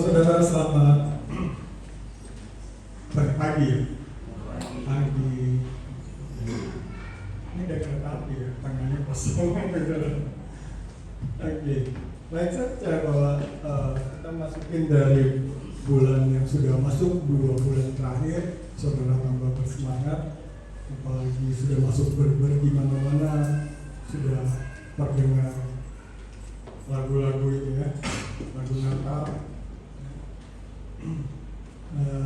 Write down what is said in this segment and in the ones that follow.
saudara, selamat pagi. Pagi. Ini udah kereta api ya, tangannya kosong. Oke. Baik, saya percaya bahwa kita masukin dari bulan yang sudah masuk 2 bulan terakhir, saudara tambah bersemangat, apalagi sudah masuk ber di mana-mana, sudah terdengar lagu-lagu itu ya, lagu Natal.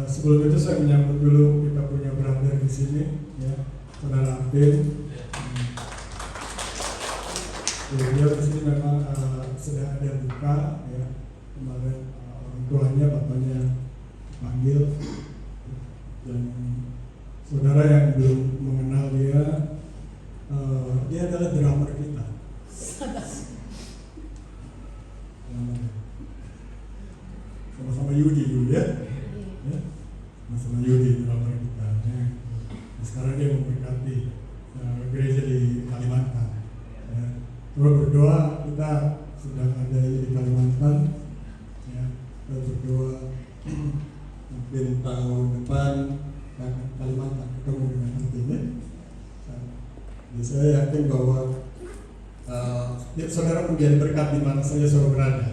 Sebelum itu saya menyambut dulu kita punya brother di sini, ya, saudara Abin. Dia di sini memang sedang ada duka, ya. Kemarin orang tuanya, bapaknya panggil, dan saudara yang belum mengenal dia, dia adalah drummer kita. Sama-sama Yudi dulu ya, sama-sama Yudi drummer kita. Ya. Sekarang dia memberkati gereja di Kalimantan. Ya. Kalau berdoa, kita sedang ada di Kalimantan. Ya. Kita berdoa mungkin tahun depan Kalimantan ketemu dengan nantinya. Jadi saya yakin bahwa saudara menjadi berkat di mana saja saudara berada.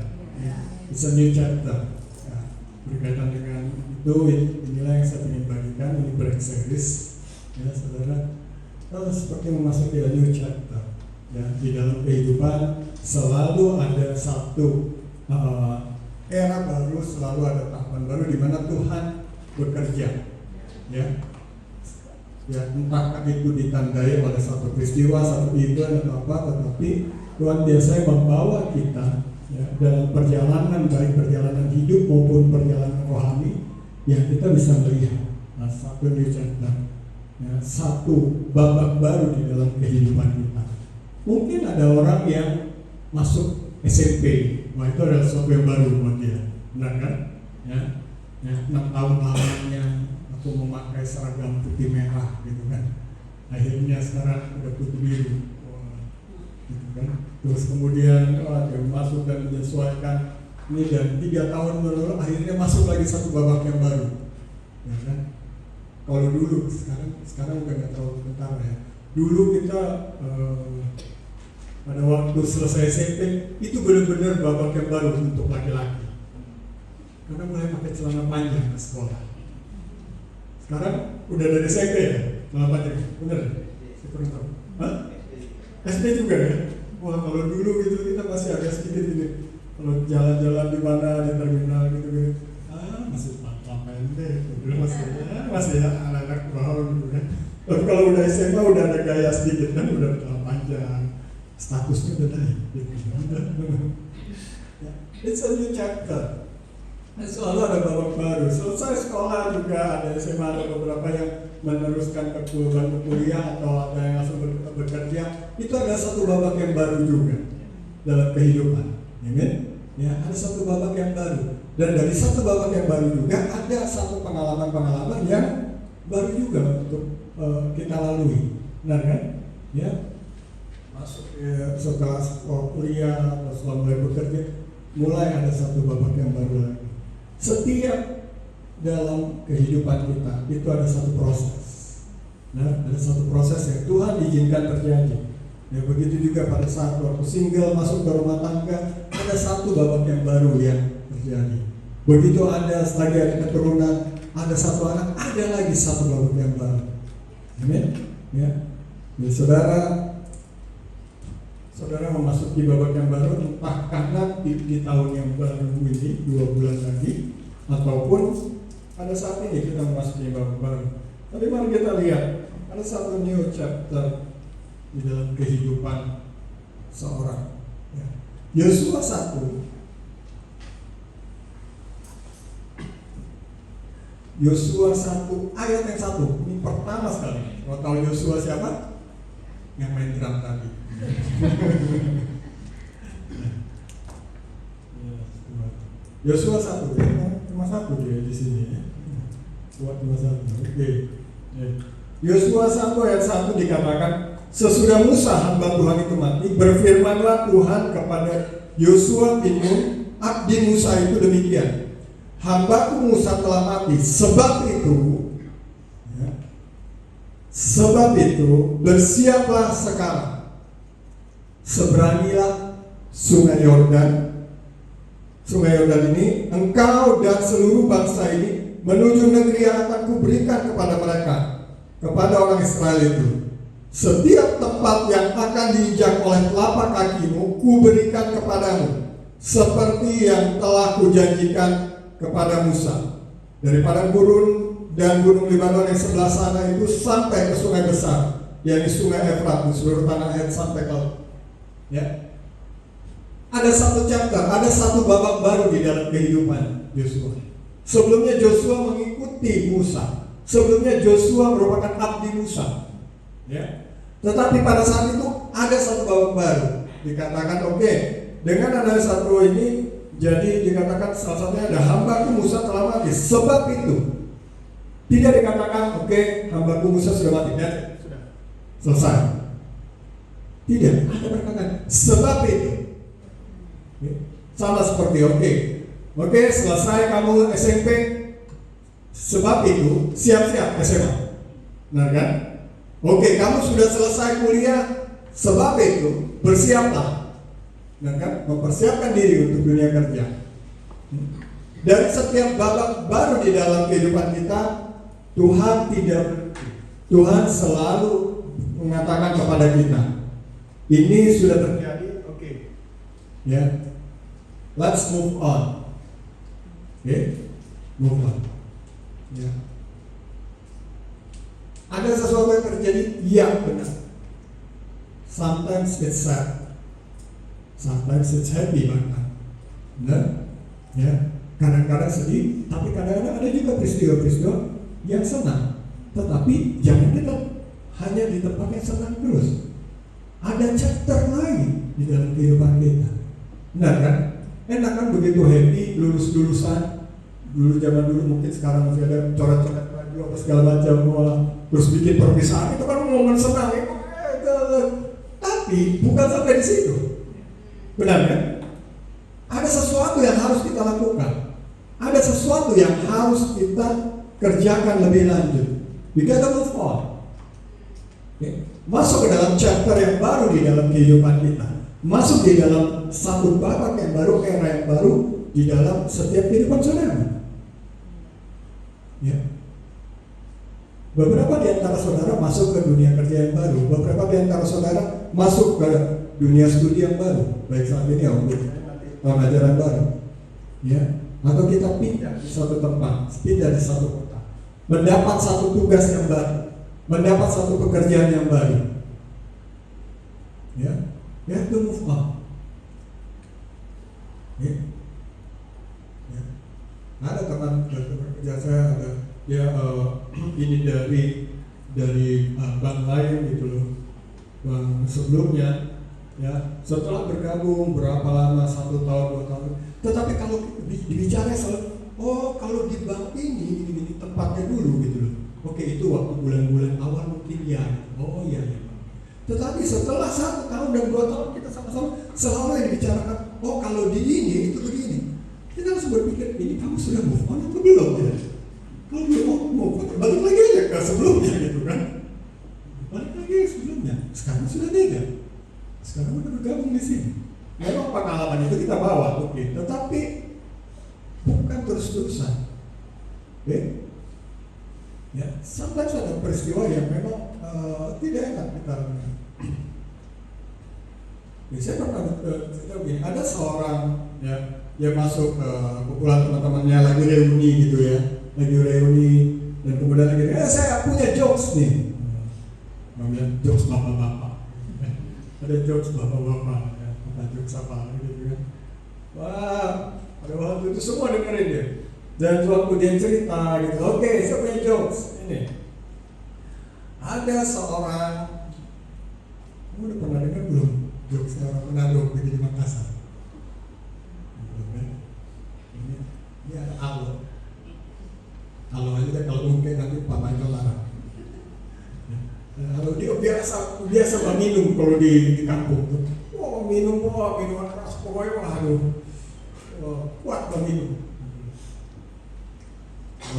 It's a new chapter. Ya, berkaitan dengan itu, inilah yang saya ingin bagikan, ini break series. Ya, saudara, seperti memasuki a new chapter. Ya, di dalam kehidupan selalu ada satu era baru, selalu ada tahapan baru di mana Tuhan bekerja. Ya, ya, entah itu ditandai oleh satu peristiwa, satu event atau apa, tetapi Tuhan biasanya membawa kita, ya, dalam perjalanan, baik perjalanan hidup maupun perjalanan rohani, yang kita bisa melihat satu new chapter, ya, satu babak baru di dalam kehidupan kita. Mungkin ada orang yang masuk SMP, wah itu adalah sesuatu yang baru buat dia, benar kan? Ya, 6 tahun lamanya aku memakai seragam putih merah, gitu kan. Akhirnya sekarang udah putih biru, gitu kan. Terus kemudian dia masuk dan menyesuaikan ini, dan 3 tahun berlalu akhirnya masuk lagi satu babak yang baru, ya kan. Kalau dulu, sekarang udah nggak terlalu kentara ya. Dulu kita pada waktu selesai SMP itu benar-benar babak yang baru untuk laki-laki, karena mulai pakai celana panjang ke sekolah. Sekarang udah dari SMP ya, celana panjang, bener? Saya kurang tahu. Hah? SD juga ya? Wah, kalau dulu gitu kita masih agak sedikit ini. Kalau jalan-jalan di mana, di terminal gitu-gitu, masih celana pendek, dulu masih ya anak-anak bawah gitu kan. Tapi kalau udah SMA udah ada gaya sedikit kan, udah celana panjang, statusnya udah naik gitu. It's a new chapter. Selalu ada babak baru. Selesai sekolah juga ada SMA, ada beberapa yang meneruskan ke kuliah atau ada yang langsung bekerja. Itu ada satu babak yang baru juga dalam kehidupan. Amen. Ya, ada satu babak yang baru. Dan dari satu babak yang baru juga ada satu pengalaman-pengalaman yang baru juga untuk kita lalui. Benar kan? Ya. Masuk ya, setelah kuliah atau setelah mulai bekerja, mulai ada satu babak yang baru lagi. Setiap dalam kehidupan kita itu ada satu proses. Nah, ada satu proses yang Tuhan izinkan terjadi. Ya, begitu juga pada saat waktu single masuk ke rumah tangga, ada satu babak yang baru yang terjadi. Begitu ada lagi ada keturunan, ada satu anak, ada lagi satu babak yang baru. Amin. Ya, ya, saudara memasuki babak yang baru, entah karena di tahun yang baru ini 2 bulan lagi, ataupun pada saat ini kita memasuki babak baru. Tapi mari kita lihat ada satu new chapter di dalam kehidupan seorang. Yosua 1. Yosua 1 ayat yang 1. Ini pertama sekali. Kalau tahu Yosua siapa? Yang main drum tadi. Yosua 1, cuma 1 dia di sini ya. Buat 21. Oke. Yosua 1 ayat 1 dikatakan, sesudah Musa hamba Tuhan itu mati, berfirmanlah Tuhan kepada Yosua bin Nun, abdi Musa itu demikian. hambaku Musa telah mati. Sebab itu bersiaplah sekarang, seberangilah sungai Yordan. Sungai Yordan ini, engkau dan seluruh bangsa ini menuju negeri yang akan kuberikan kepada mereka, kepada orang Israel itu. Setiap tempat yang akan diinjak oleh telapak kakimu, kuberikan kepadamu, seperti yang telah kujanjikan kepada Musa. Dari padang gurun dan gunung Libanon yang sebelah sana itu sampai ke sungai besar, yakni sungai Efrat, di seluruh tanah Het sampai ke laut. Ya. Ada satu chapter, ada satu babak baru di dalam kehidupan Joshua. Sebelumnya Joshua mengikuti Musa. Sebelumnya Joshua merupakan abdi Musa. Ya. Tetapi pada saat itu ada satu babak baru. Dikatakan oke, dengan ada satu ini, jadi dikatakan salah satunya ada hambaku Musa telah mati. Sebab itu tidak dikatakan oke, hambaku Musa sudah mati, ya, sudah selesai. Tidak, ada perkataan sebab itu. Sama seperti oke, selesai kamu SMP, sebab itu siap-siap SMA. Benar kan? Oke, kamu sudah selesai kuliah, sebab itu bersiaplah. Benar kan? Mempersiapkan diri untuk dunia kerja. Dari setiap babak baru di dalam kehidupan kita, Tuhan selalu mengatakan kepada kita, ini sudah terjadi, oke. Ya. Let's move on. Move on. Ya. Ada sesuatu yang terjadi, ya benar. Sometimes it's sad, sometimes it's happy bahkan. Benar? Ya. Kadang-kadang sedih, tapi kadang-kadang ada juga peristiwa-peristiwa yang senang. Tetapi jangan kita hanya di tempat yang senang terus. Ada chapter lain di dalam kehidupan kita. Benar kan? Enak kan begitu happy, lulus-lulusan. Dulu zaman dulu mungkin sekarang masih ada coret-coret baju apa segala macam, terus bikin perpisahan, itu kan momen senang ya. Tapi bukan sampai di situ. Benar kan? Ada sesuatu yang harus kita lakukan. Ada sesuatu yang harus kita kerjakan lebih lanjut. We gotta move on. Masuk ke dalam chapter yang baru di dalam kehidupan kita. Masuk di dalam satu babak yang baru, era yang baru di dalam setiap kehidupan saudara. Ya. Beberapa di antara saudara masuk ke dunia kerja yang baru. Beberapa di antara saudara masuk ke dunia studi yang baru. Baik saat ini untuk pengajaran baru. Ya. Atau kita pindah di satu tempat, pindah di satu kota, mendapat satu tugas yang baru, mendapat satu pekerjaan yang baru. Ya, you have to move on. Ya. Ya. Ada teman kerja saya, ada dia ini dari bank lain gitu loh, bank sebelumnya. Ya, setelah bergabung berapa lama, 1 tahun, 2 tahun. Tetapi kalau dibicara selalu, kalau di bank ini tempatnya dulu gitu loh. Oke, itu waktu bulan-bulan awal mungkin ya. Oh iya. Tetapi setelah 1 tahun dan 2 tahun kita sama-sama selalu yang dibicarakan, kalau di ini itu begini. Kita harus berpikir, ini kamu sudah move on atau belum ya? Kalau belum move on, balik lagi aja ke sebelumnya gitu kan. Balik lagi ke sebelumnya. Sekarang sudah beda. Sekarang udah bergabung di sini. Memang pengalaman itu kita bawa, tetapi bukan terus-terusan. Ya, sometimes ada peristiwa yang memang tidak enak kita. Saya pernah cerita begini, ada seorang dia masuk ke kumpulan teman-temannya lagi reuni gitu ya, dan kemudian lagi, saya punya jokes nih. Kemudian jokes bapak-bapak. Ada jokes bapak-bapak, ada jokes apa gitu kan. Wah, pada waktu itu semua dengerin dia. Dan waktu dia cerita gitu, oke, saya punya jokes ini. Ada seorang, kamu udah pernah dengar belum jokes orang Manado di Makassar? Belum kan? Ini ada Alo aja kalau mungkin nanti Pak Michael marah. Kalau dia biasa minum kalau di kampung tuh, minuman keras pokoknya kuat minum.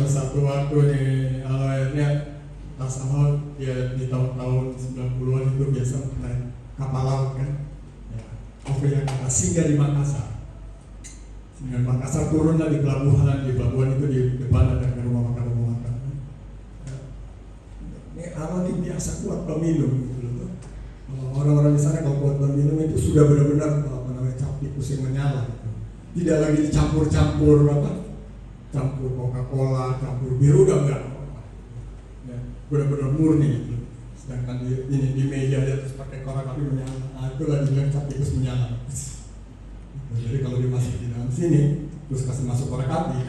Satu waktu nih, akhirnya tak salah dia di tahun-tahun 90-an itu biasa naik kapal laut kan. Ya, oke yang kita singgah di Makassar. Singgah di Makassar, turunlah di pelabuhan itu di depan ada rumah makan. Ya. Ini arwah ini biasa kuat peminum gitu loh. Orang-orang di sana kalau kuat peminum itu sudah benar-benar cap tikus yang menyala gitu. Tidak lagi dicampur-campur campur Coca-Cola, campur biru, udah enggak. Ya, benar-benar murni gitu. Sedangkan di meja dia terus pakai korek api menyala. Nah, itu lagi bilang cap tikus menyala. Jadi kalau dia masuk di dalam sini, terus kasih masuk korek api,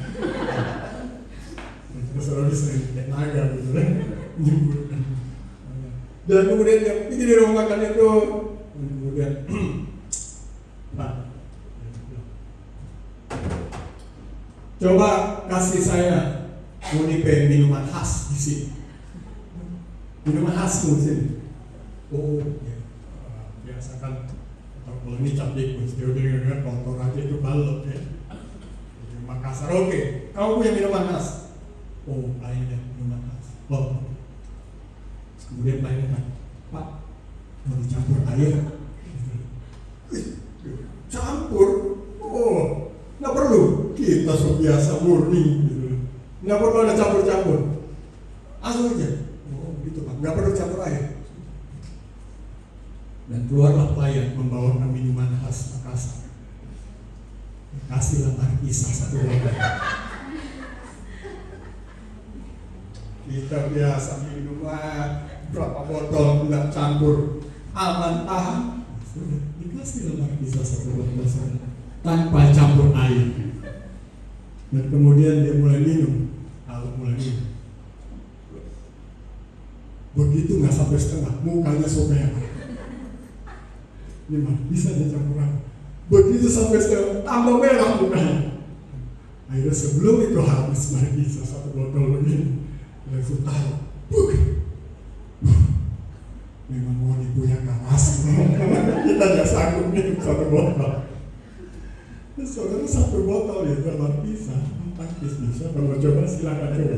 terus orang sering kayak naga gitu kan, nyemburkan. Dan kemudian dia pergi di rumah makan itu, kemudian coba kasih saya Monipe minuman khas di sini. Minuman khas di sini. Oh, ya. Biasa kan kalau ini cap tikus, dia udah dengar kotor aja itu balok ya. Di Makassar, oke. Kamu punya minuman khas? Oh, lainnya minuman khas. Oh. Kemudian lainnya, Pak, mau dicampur air? Campur? Oh, nggak perlu. Kita biasa murni gitu. Nggak perlu ada campur-campur. Langsung aja. Oh, gitu Pak. Nggak perlu campur air. Dan keluarlah pelayan membawakan minuman khas Makassar. Kasihlah markisa satu botol. Kita biasa minuman berapa botol nggak campur, aman tahan. Sudah dikasihlah markisa satu botol tanpa campur air. Dan kemudian dia mulai minum. Kalau mulai minum, begitu nggak sampai setengah, mukanya sobek. Ini mah bisa dia campuran. Begitu sampai setengah, tambah merah mukanya. Akhirnya sebelum itu habis markisa satu botol begini, langsung tahu. Memang mau dipunya keras. Kita nggak sanggup minum satu botol. Saudara satu botol ya markisa, taktis bisa. Kalau coba silakan coba.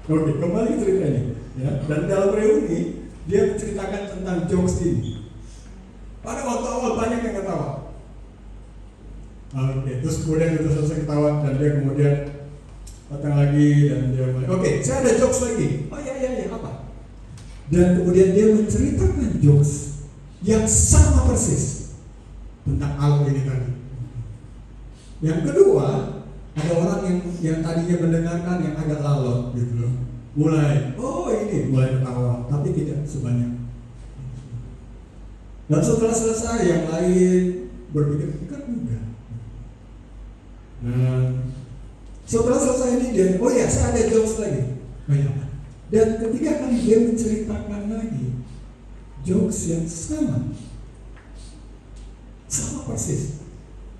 Oke, kembali ceritanya. Ya, dan dalam reuni dia menceritakan tentang jokes ini. Pada waktu awal banyak yang ketawa. Oke, terus kemudian itu selesai ketawa dan dia kemudian datang lagi dan dia mulai, oke, saya ada jokes lagi. Oh iya, apa? Dan kemudian dia menceritakan jokes yang sama persis tentang hal ini tadi. Yang kedua, ada orang yang tadinya mendengarkan yang agak lalot gitu loh. Mulai ketawa, tapi tidak sebanyak. Dan setelah selesai yang lain berpikir kan enggak. Dan setelah selesai ini dia, oh ya saya ada jokes lagi. Dan ketiga kali dia menceritakan lagi jokes yang sama persis,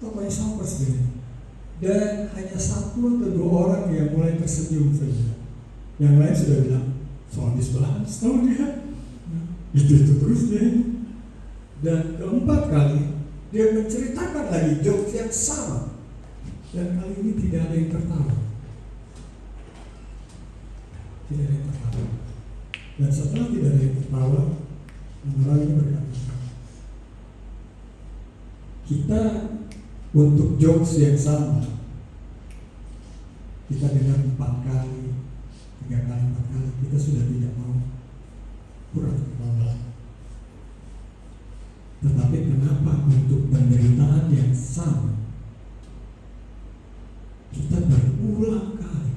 pokoknya sama persis. Dan hanya satu atau dua orang yang mulai tersenyum saja. Yang lain sudah bilang, soal di sebelah, tahu dia, itu terus dia. Dan keempat kali dia menceritakan lagi jokes yang sama. Dan kali ini tidak ada yang tertawa. Tidak ada yang tertawa. Dan setelah tidak ada yang tertawa, orang ini berkata, kita untuk jokes yang sama, kita dengar 4 kali, 3 kali, 4 kali, kita sudah tidak mau kurang ketawa. Tetapi kenapa untuk penderitaan yang sama kita berulang kali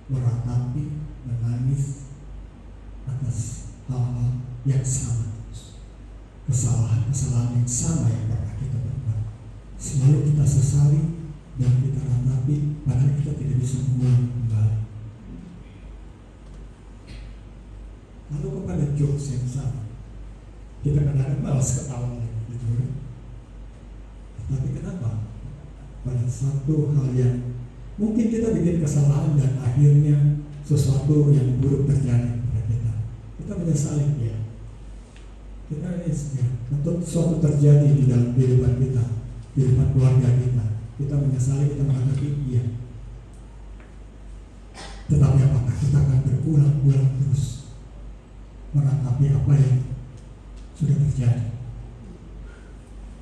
meratapi, menangis atas hal-hal yang sama, kesalahan-kesalahan yang sama yang pernah kita berbuat. Selalu kita sesali dan kita ratapi, padahal kita tidak bisa mengulang kembali. Lalu kepada jokes yang sama, kita kadang-kadang malas ketawa gitu kan. Tapi kenapa? Pada satu hal yang mungkin kita bikin kesalahan dan akhirnya sesuatu yang buruk terjadi pada kita menyesali ya. Kita untuk sesuatu terjadi di dalam kehidupan kita, kehidupan keluarga kita menyesali, kita menghadapi iya. Tetapi apakah kita akan berulang-ulang terus meratapi apa yang sudah terjadi?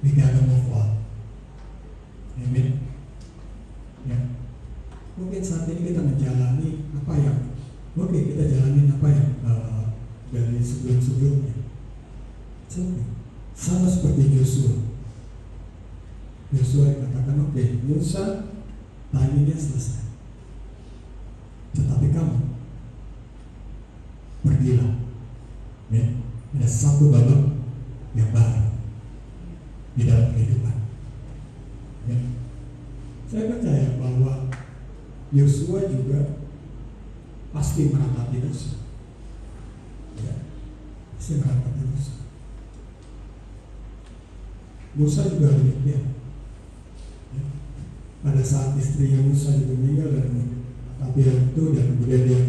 We gotta move on. Amin. Ya. Mungkin saat ini kita menjalani apa yang kita jalani apa yang dari sebelum-sebelumnya. Sama seperti Yosua. Yosua katakan, Musa tadinya selesai. Tetapi kamu pergilah. Ya. Ada satu babak yang baru di dalam kehidupan. Ya. Saya percaya bahwa Yosua juga pasti meratapi dosa. Ya. Pasti meratapi dosa. Musa juga demikian. Ya. Pada saat istrinya Musa juga meninggal dan tapi itu dan kemudian dia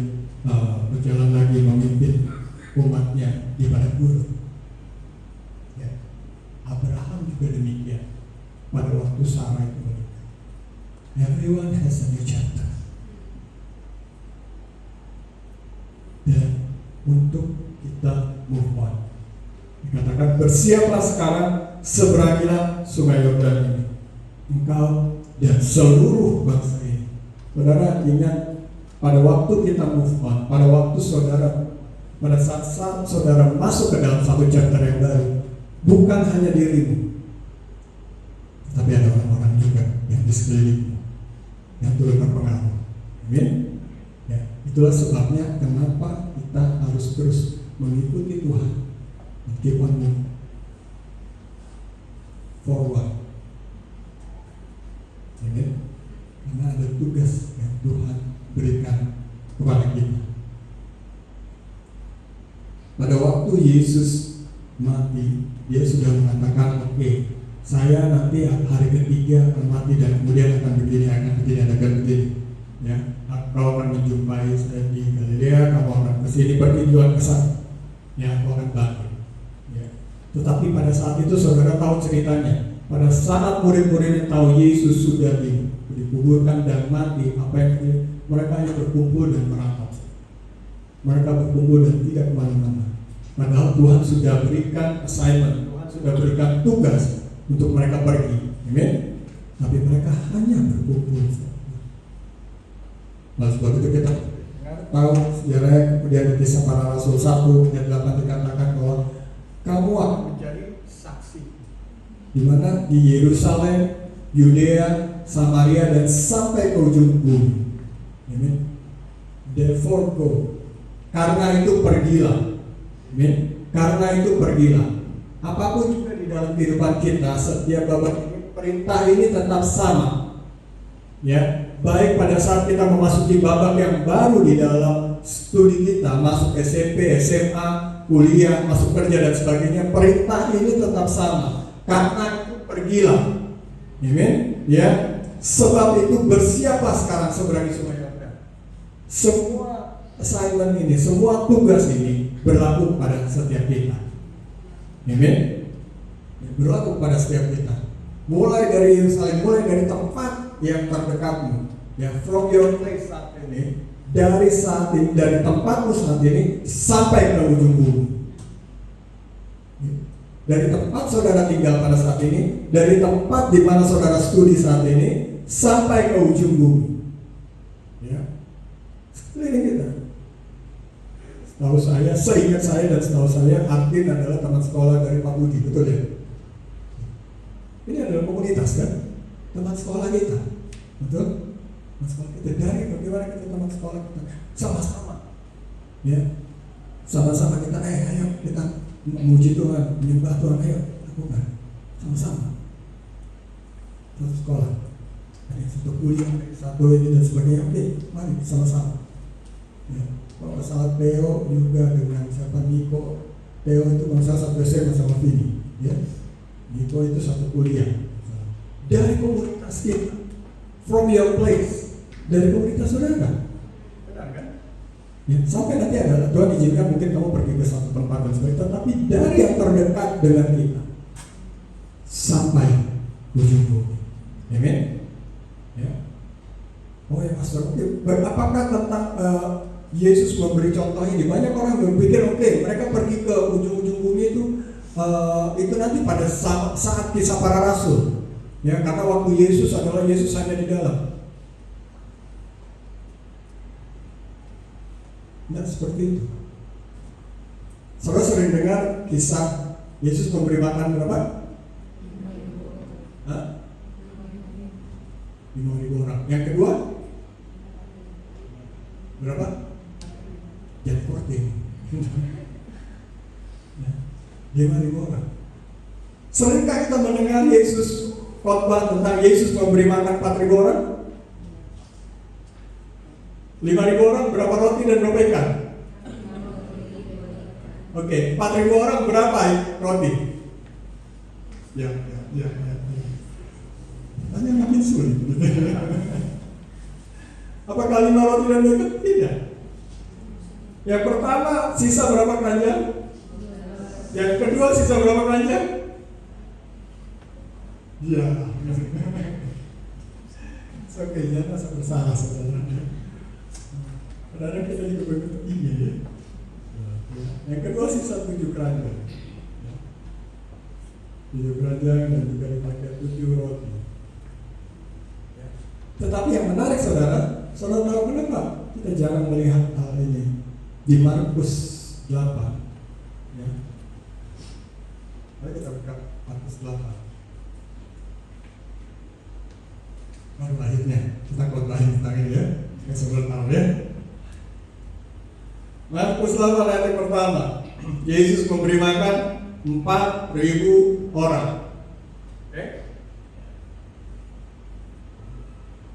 berjalan lagi memimpin umatnya di padang gurun. Ya. Abraham juga demikian. Pada waktu Sarah itu menikah. Everyone has a new chapter. Dan untuk kita move on, dikatakan bersiaplah sekarang, seberangilah sungai Yordan ini, engkau dan seluruh bangsa ini. Saudara ingat, pada waktu kita move on, pada waktu pada saat saudara masuk ke dalam satu chapter yang baru, bukan hanya dirimu, tapi ada orang-orang juga yang di sekelilingmu yang turut berpengaruh. Amin. Ya, itulah sebabnya kenapa kita harus terus mengikuti Tuhan, keep on moving forward. Amin. Karena ada tugas yang Tuhan berikan kepada kita. Pada waktu Yesus mati, dia sudah mengatakan, saya nanti hari ketiga akan mati dan kemudian akan begini, akan begini. Ya, kau akan menjumpai saya di Galilea, kamu akan kesini, bertujuan ke sana. Ya, kau akan bangkit. Ya. Tetapi pada saat itu saudara tahu ceritanya. Pada saat murid-muridnya tahu Yesus sudah dikuburkan dan mati, apa yang mereka hanya berkumpul dan merangkap. Mereka berkumpul dan tidak kemana-mana. Padahal Tuhan sudah berikan assignment, Tuhan sudah berikan tugas untuk mereka pergi. Amin. Tapi mereka hanya berkumpul. Nah, sebab itu kita tahu sejarah, kemudian di Kisah Para Rasul 1 ayat 8 dikatakan bahwa kamu akan menjadi saksi di mana di Yerusalem, Yudea, Samaria dan sampai ke ujung bumi. Amin. Therefore go. Karena itu pergilah. Amin. Karena itu pergilah. Apapun juga di dalam kehidupan kita, setiap babak ini, perintah ini tetap sama. Ya, baik pada saat kita memasuki babak yang baru di dalam studi kita, masuk SMP, SMA, kuliah, masuk kerja dan sebagainya, perintah ini tetap sama. Karena itu pergilah. Amin. Ya, sebab itu bersiaplah sekarang seberangi sungai Yordan. Semua assignment ini, semua tugas ini berlaku pada setiap kita. Amin. Berlaku pada setiap kita. Mulai dari Yerusalem, mulai dari tempat yang terdekatmu, ya, from your place saat ini, dari saat ini, dari tempatmu saat ini sampai ke ujung bumi. Dari tempat saudara tinggal pada saat ini, dari tempat di mana saudara studi saat ini, sampai ke ujung bumi. Ya, sekeliling kita. Setahu saya, seingat saya dan setahu saya, Artin adalah teman sekolah dari Pak Budi, betul ya? Ini adalah komunitas kan? Teman sekolah kita, betul? Teman sekolah kita, dari bagaimana kita teman sekolah kita, sama-sama, ya, sama-sama kita, ayo kita memuji Tuhan, menyembah Tuhan, ayo lakukan, sama-sama. Satu sekolah, ada satu kuliah, satu ini dan sebagainya, oke, mari sama-sama. Ya. Kalau saat Theo juga dengan siapa Niko, Theo itu bangsa satu SMA sama Vini, ya. Niko itu satu kuliah. Dari komunitas kita, from your place, dari komunitas saudara, benar kan? Ya, sampai nanti ada Tuhan izinkan mungkin kamu pergi ke satu tempat dan sebagainya, tapi dari yang terdekat dengan kita sampai ujung bumi. Amin. Ya. Oh ya pastor, apakah tentang Yesus memberi contoh ini? Banyak orang berpikir mereka pergi ke ujung-ujung bumi itu nanti pada saat kisah para rasul, ya, karena waktu Yesus adalah Yesus hanya di dalam. Nah seperti itu. Saudara sering dengar kisah Yesus memberi makan berapa? 5.000 orang. Yang kedua berapa? Yang korting 5.000 orang. Seringkah kita mendengar Yesus khotbah tentang Yesus memberi makan 4.000 orang? 5.000 orang berapa roti dan berapa ikan? Oke, 4.000 orang berapa roti? Ya. Hanya makin sulit. Apakah 5 roti dan 2 ikan? Tidak. Yang pertama sisa berapa keranjang? Yang kedua sisa berapa keranjang? Ya. Oke, jangan merasa bersalah saudara. Kadang-kadang kita juga begitu ini ya. Yang kedua sisa 7 keranjang. 7 keranjang dan juga dipakai 7 roti. Tetapi yang menarik saudara tahu kenapa kita jarang melihat hal ini di Markus 8, ya. Mari kita buka Markus 8. Baru lahirnya kita khotbahin tentang ini ya, yang sebelum tahu ya. Markus 8 ayat yang pertama, Yesus memberi makan 4.000 orang.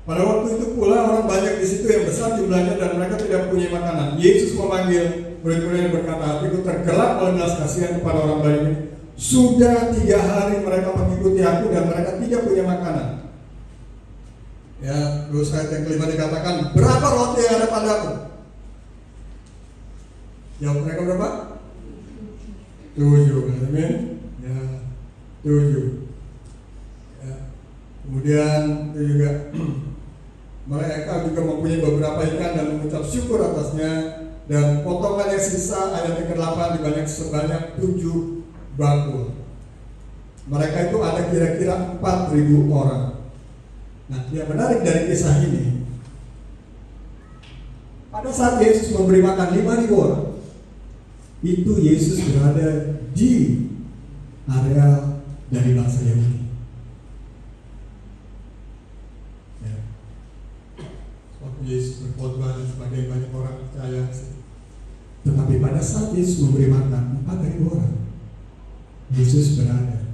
Pada waktu itu pula orang banyak di situ yang besar jumlahnya dan mereka tidak punya makanan. Yesus memanggil murid-murid yang berkata, hatiku tergerak oleh belas kasihan kepada orang banyak. Sudah 3 hari mereka mengikuti aku dan mereka tidak punya makanan. Ya, terus ayat yang kelima dikatakan, berapa roti yang ada padamu? Jawab mereka berapa? 7, amin. Ya, 7. Ya. Kemudian itu juga mereka juga mempunyai beberapa ikan dan mengucap syukur atasnya, dan potongan yang sisa ayat yang ke-8 sebanyak 7 bakul. Mereka itu ada kira-kira 4.000 orang. Nah, yang menarik dari kisah ini, pada saat Yesus memberi makan 5.000 orang, itu Yesus berada di area dari bangsa Yahudi. Yesus berkhotbah dan sebagainya, banyak orang percaya. Tetapi pada saat Yesus memberi makan 4.000 orang, Yesus berada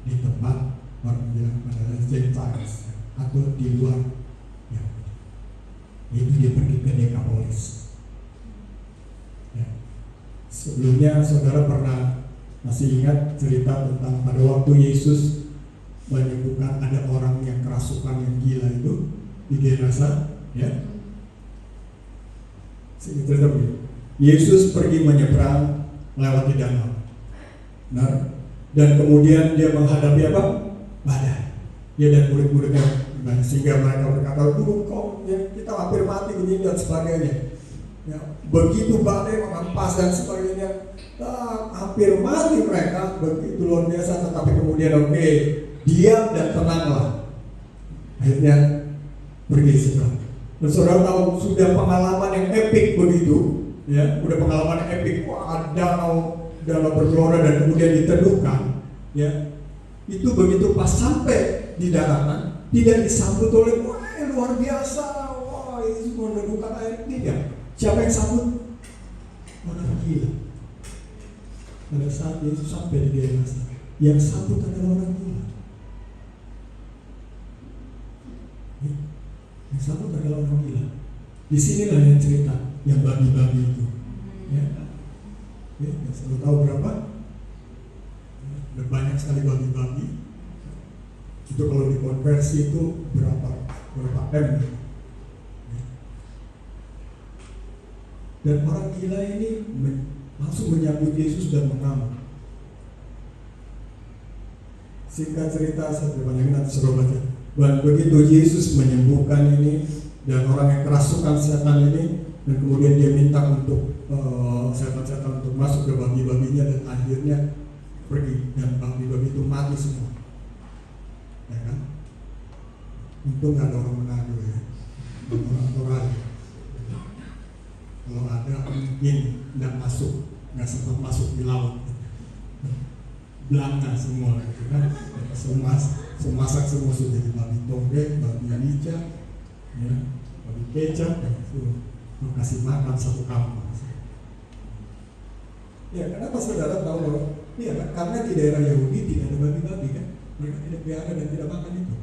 di tempat orang bilang pada Gentiles atau di luar Yahudi. Itu dia pergi ke Dekapolis. Ya. Sebelumnya saudara pernah masih ingat cerita tentang pada waktu Yesus menyembuhkan ada orang yang kerasukan yang gila itu di Gerasa. Ya, Yesus pergi menyeberang melewati danau, benar? Dan kemudian dia menghadapi apa? Badai. Dia dan murid-muridnya, sehingga mereka berkata, kok ya, kita hampir mati begini dan sebagainya. Ya, begitu badai mengampas dan sebagainya, hampir mati mereka, begitu luar biasa. Tetapi kemudian diam dan tenanglah. Akhirnya pergi seberang. Dan saudara tahu sudah pengalaman yang epik begitu, ya, udah pengalaman yang epik, danau bergelora dan kemudian diteduhkan, ya, itu begitu pas sampai di daratan tidak disambut oleh luar biasa, itu meneduhkan air, tidak. Siapa yang sambut? Orang gila. Pada saat Yesus sampai di Gerasa, yang sambut adalah orang gila. Yang sambut adalah orang gila. Di sinilah yang cerita yang bagi-bagi itu. Ya, selalu tahu berapa? Banyak sekali bagi-bagi. Itu kalau dikonversi itu berapa M? Dan orang gila ini langsung menyambut Yesus dan mengamuk. Singkat cerita, saya terpanjangin nanti suruh baca. Dan begitu Yesus menyembuhkan ini, Dan orang yang kerasukan setan ini, dan kemudian dia minta untuk setan-setan untuk masuk ke babi-babinya, dan akhirnya pergi, dan babi-babi itu mati semua. Ya kan? Untung gak ada orang Manado ya, orang Toraja. Kalau ada mungkin nggak sempat masuk di laut, belanga semua gitu kan. Semasak semua sudah jadi babi toge, babi lica, ya, babi kecap, ya, itu kasih makan satu kampung. Ya, kenapa saudara tahu bahwa iya kan? Karena di daerah Yahudi tidak ada babi-babi kan, mereka tidak pelihara dan tidak makan itu,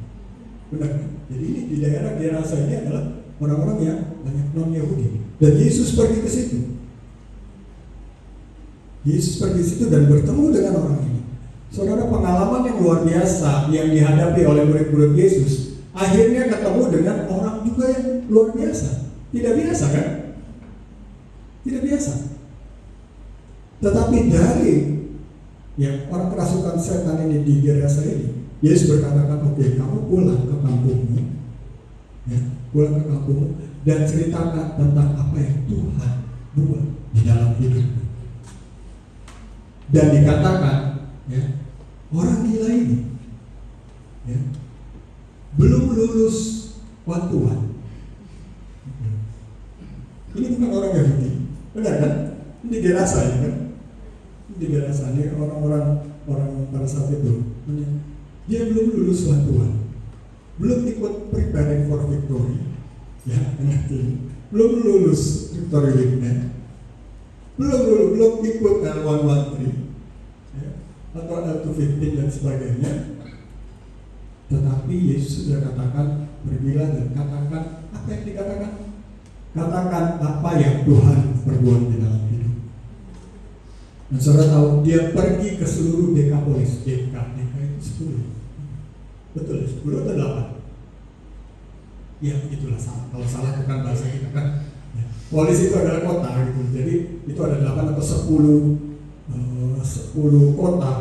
benar kan? Jadi ini di daerah saya ini adalah orang-orang yang banyak non-Yahudi, dan Yesus pergi ke situ. Yesus pergi ke situ dan bertemu dengan orang ini. Saudara, pengalaman yang luar biasa yang dihadapi oleh murid-murid Yesus, akhirnya ketemu dengan orang juga yang luar biasa. Tidak biasa kan? Tidak biasa. Tetapi dari yang orang kerasukan setan ini di Gerasa ini, Yesus berkatakan, oke, kamu pulang ke kampungmu, ya, pulang ke kampungmu dan ceritakan tentang apa yang Tuhan buat di dalam hidupmu. Dan dikatakan, ya, orang gila ini, ya, belum lulus waktuan. Ini bukan orang Yahudi, benar kan? Ini Gerasa ya kan? Ini Gerasa, ini orang pada saat itu, dia belum lulus waktuan, belum ikut preparing for victory, ya, belum lulus victory weekend, belum ikut L113, ya, atau L215 dan sebagainya. Tetapi Yesus sudah katakan, pergilah dan katakan apa yang dikatakan. Katakan apa yang Tuhan perbuat di dalam hidup. Dan saudara tahu, dia pergi ke seluruh Dekapolis. Deka itu 10. Betul, 10 atau 8? Ya, itulah salah. Kalau salah bukan bahasa kita kan. Ya. Polis itu adalah kota gitu. Jadi itu ada 8 atau 10 kota.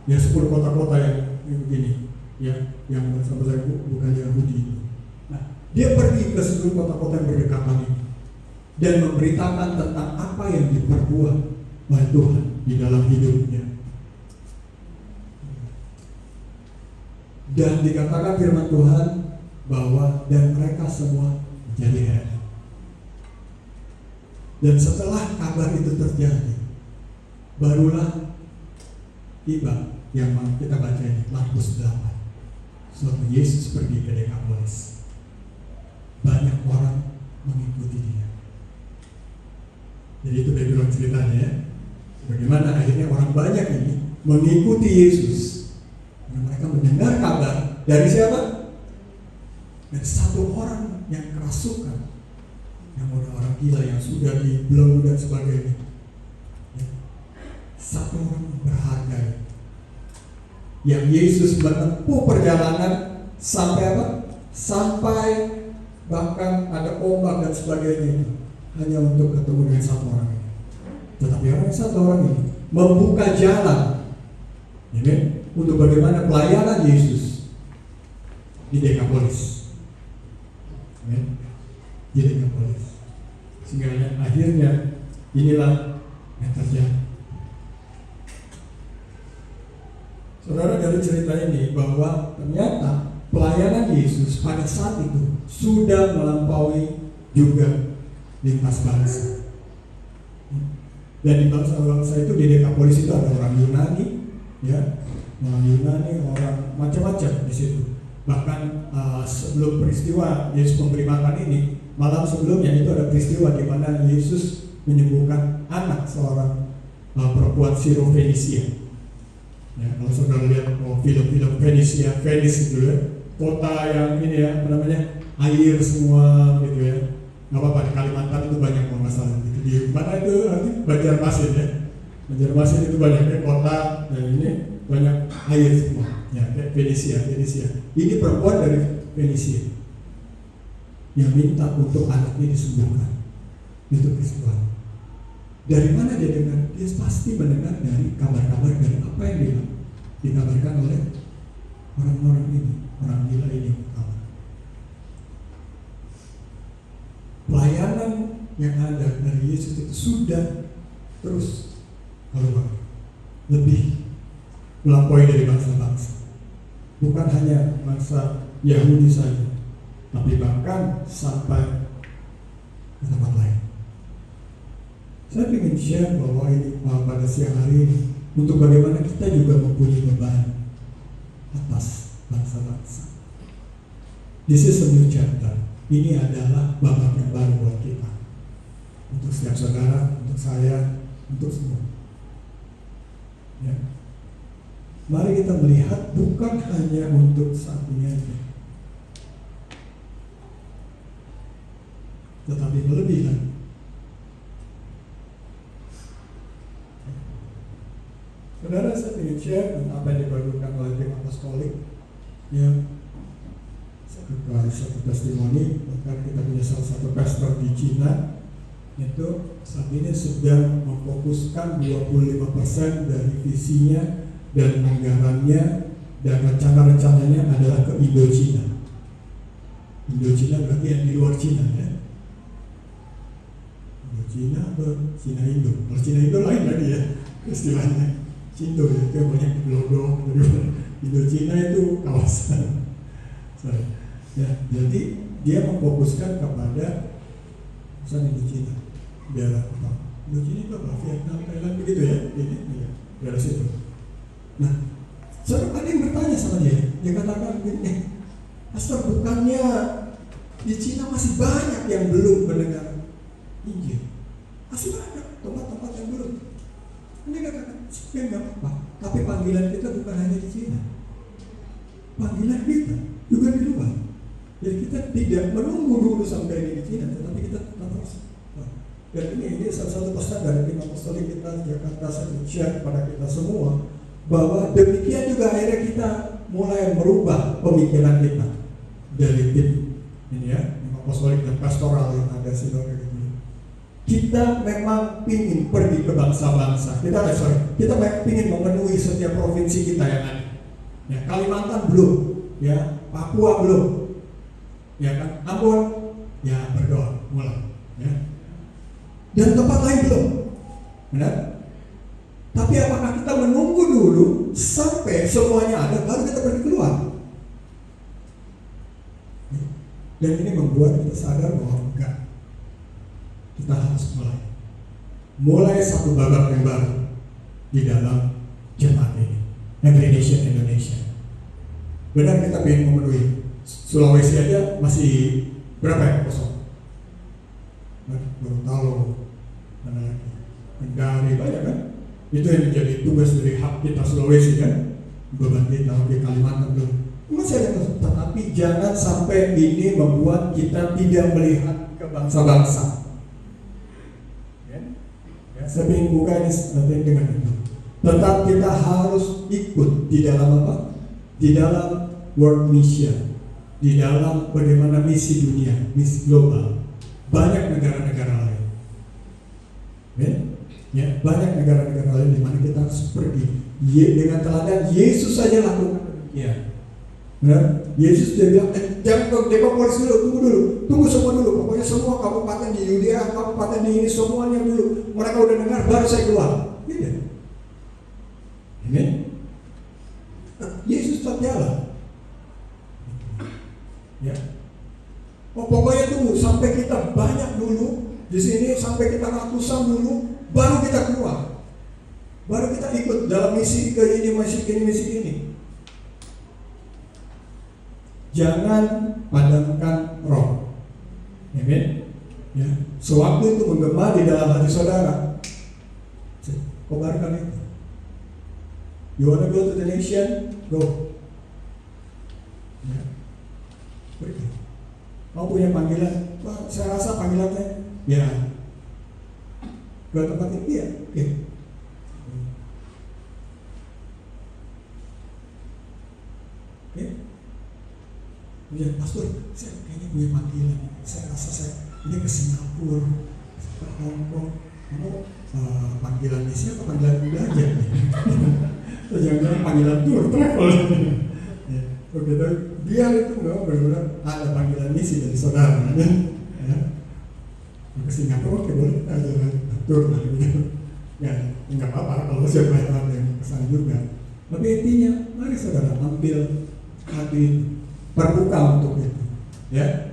Ya, 10 kota-kota yang begini. Ya, yang sama saya bukan Yahudi. Nah, dia pergi ke seluruh kota-kota yang berdekatan ini dan memberitakan tentang apa yang diperbuat oleh Tuhan di dalam hidupnya. Dan dikatakan firman Tuhan bahwa dan mereka semua menjadi heran. Dan setelah kabar itu terjadi, barulah tiba yang kita baca ini, Markus 8. Suatu Yesus pergi ke Dekapolis. Banyak orang mengikuti dia. Jadi itu background ceritanya ya. Bagaimana akhirnya orang banyak ini mengikuti Yesus. Karena mereka mendengar kabar dari siapa? Dari satu orang yang kerasukan, yang orang gila yang sudah di-blow dan sebagainya. Ya. Satu orang berharga yang Yesus menempuh perjalanan sampai apa? Sampai bahkan ada ombak dan sebagainya hanya untuk ketemu dengan satu orang ini. Tetapi satu orang ini membuka jalan, ya, untuk bagaimana pelayanan Yesus di Dekapolis, ya, di Dekapolis. Sehingga akhirnya inilah yang terjadi. Saudara, dari cerita ini bahwa ternyata pelayanan Yesus pada saat itu sudah melampaui juga lintas bangsa. Dan di bangsa-bangsa itu di Dekapolis itu ada orang Yunani, ya, orang Yunani, orang macam-macam di situ. Bahkan sebelum peristiwa Yesus memberi makan ini, malam sebelumnya itu ada peristiwa di mana Yesus menyembuhkan anak seorang perempuan Siro-Fenisia. Ya, kalau saudara lihat film-film Fenisia, Venice itu ya, kota yang ini ya, apa namanya, air semua gitu ya. Nggak apa-apa, di Kalimantan itu banyak masalah gitu. Di mana itu nanti Banjarmasin ya, Banjarmasin itu banyak ya, kota dan ini banyak air semua. Ya, kayak Fenisia. Ini perempuan dari Fenisia yang minta untuk anaknya disembuhkan. Itu peristiwa. Dari mana dia dengar? Dia pasti mendengar dari kabar-kabar dari apa yang dia dikabarkan oleh orang-orang ini, orang gila ini. yang ada dari Yesus itu sudah terus keluar, lebih melampaui dari bangsa-bangsa. Bukan hanya bangsa Yahudi saja, tapi bahkan sampai ke tempat lain. Saya ingin share bahwa ini pada siang hari ini untuk bagaimana kita juga mempunyai beban atas bangsa-bangsa. This is a new chapter. Ini adalah babak yang baru buat kita. Untuk setiap saudara, untuk saya, untuk semua. Ya. Mari kita melihat bukan hanya untuk saat ini aja, tetapi melebihi. Saudara, saya ingin share tentang apa yang dibagikan oleh tim apostolik. Ya, satu testimoni. Bahkan kita punya salah satu pastor di Cina, itu saat ini sedang memfokuskan 25% dari visinya dan anggarannya dan rencana-rencananya adalah ke Indo-Cina. Indo-Cina berarti yang di luar Cina, ya. Indo-Cina atau Cina-Indo? Kalau Cina-Indo lain lagi ya istilahnya. Cindo ya, itu yang banyak glodok. Indo-Cina itu kawasan. Ya, jadi dia memfokuskan kepada misalnya Indo-Cina, daerah apa? Indo-Cina itu apa? Vietnam, Thailand begitu ya? Ini ya, daerah situ. Nah, ada yang bertanya sama dia katakan begini, Pastor, bukannya di Cina masih banyak yang belum mendengar Injil? Masih banyak tempat-tempat yang belum. Ini katakan, ya nggak apa-apa. Tapi panggilan kita bukan hanya di Cina. Panggilan kita juga di luar. Jadi kita tidak menunggu dulu sampai ini di Cina, tetapi kita terus. Dan ini salah satu pesan dari tim apostolik kita di Jakarta, saya share kepada kita semua, bahwa demikian juga akhirnya kita mulai merubah pemikiran kita dari tim ini ya, tim apostolik dan pastoral yang ada di luar ini. Kita memang ingin pergi ke bangsa-bangsa. Kita ingin memenuhi setiap provinsi kita yang ada. Ya, Kalimantan belum, ya, Papua belum, ya kan, Ambon, ya berdoa mulai, ya. Dan tempat lain belum, benar? Tapi apakah kita menunggu dulu sampai semuanya ada, baru kita pergi keluar? Dan ini membuat kita sadar bahwa enggak. Kita harus mulai satu babak yang baru di dalam jemaat ini, Every Nation Indonesia. Benar kita ingin memenuhi Sulawesi aja masih berapa ya kosong? Gorontalo, mana lagi? Kendari, banyak kan? Itu yang menjadi tugas dari hak kita Sulawesi kan? Beban kita di Kalimantan belum. Masih ada, tetapi jangan sampai ini membuat kita tidak melihat ke bangsa-bangsa. Saya ingin buka ini dengan itu. Tetap kita harus ikut di dalam apa? Di dalam world mission, di dalam bagaimana misi dunia, misi global. Banyak negara-negara lain, ya, banyak negara-negara lain di mana kita harus pergi. Dengan teladan Yesus saja lakukan demikian. Benar? Yesus dia bilang, jangan demopolis dulu, tunggu semua dulu. Pokoknya semua kabupaten di Yudea, kabupaten di ini semuanya dulu. Mereka udah dengar, baru saya keluar. Gitu. Amin. Yesus tetap jalan. Ya. Oh, pokoknya tunggu sampai kita banyak dulu di sini, sampai kita ratusan dulu, baru kita keluar. Baru kita ikut dalam misi ke ini, misi ini. Jangan padamkan roh. Amin. Ya. Sewaktu itu menggema di dalam hati saudara, kobarkan itu. You wanna go to the nation? Go. Ya. Pergi. Mau punya panggilan? Wah, saya rasa panggilannya, ya, ke tempat ini ya. Okay. Okay. Ya, Pastor, saya kayaknya punya panggilan. Saya rasa ini ke Singapura, ke Hong Kong. Kamu panggilan misi atau panggilan belajar? Atau jangan-jangan panggilan tour, travel. Ya, oke, biar itu benar-benar ada panggilan misi dari saudara. Ya. ke Singapura, oke boleh kita jalan tur lah gitu. Ya, nggak apa-apa kalau siapa yang kesana juga. Tapi intinya, mari saudara ambil hati terbuka untuk itu, ya.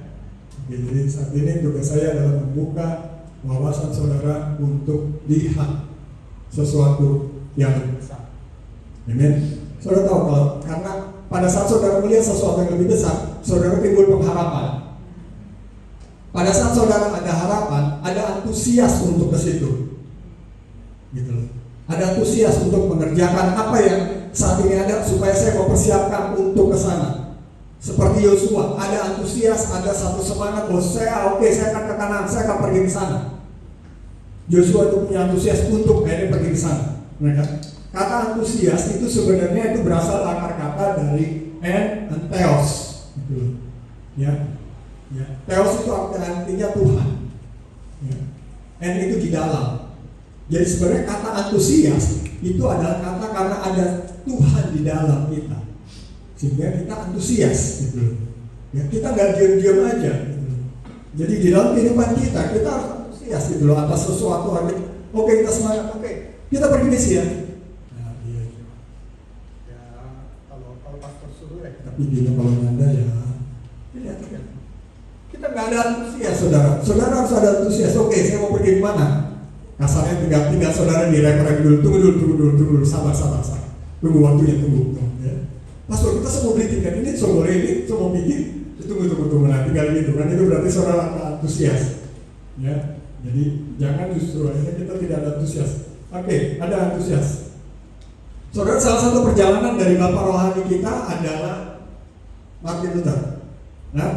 Jadi saat ini tugas saya adalah membuka wawasan saudara untuk lihat sesuatu yang lebih besar. Amin. Saudara tahu kalau karena pada saat saudara melihat sesuatu yang lebih besar, saudara timbul pengharapan. Pada saat saudara ada harapan, ada antusias untuk ke situ, gitu loh. Ada antusias untuk mengerjakan apa yang saat ini ada supaya saya mempersiapkan untuk ke sana. Seperti Yosua, ada antusias, ada satu semangat bahwa saya akan ke kanan, saya akan pergi ke sana. Yosua itu punya antusias untuk akhirnya pergi ke sana. Kata antusias itu sebenarnya itu berasal akar kata dari theos, gitu. Ya, theos itu artinya Tuhan. Ya. Itu di dalam. Jadi sebenarnya kata antusias itu adalah kata karena ada Tuhan di dalam kita, sehingga kita antusias, gitu. Ya, kita nggak diam-diam aja. Gitu. Jadi di dalam kehidupan kita harus antusias, gitu loh, atas sesuatu. Oke, kita semangat. Oke, kita pergi misi ya. Nah, iya. Ya, kalau pastor suruh ya. Tapi dia kalau nanda ya, lihat kan. Kita nggak ada antusias, saudara. Saudara harus ada antusias. Oke, saya mau pergi kemana? Kasarnya tinggal saudara direm-rem dulu, tunggu dulu, sabar. Tunggu waktunya, tunggu. Ya. Pastor, kita semua beli tiket ini, semua bikin, tunggu, nah tinggal gitu kan, itu berarti saudara antusias. Ya, jadi jangan justru akhirnya kita tidak ada antusias. Oke, ada antusias. Saudara, salah satu perjalanan dari bapak rohani kita adalah Martin Luther. Nah,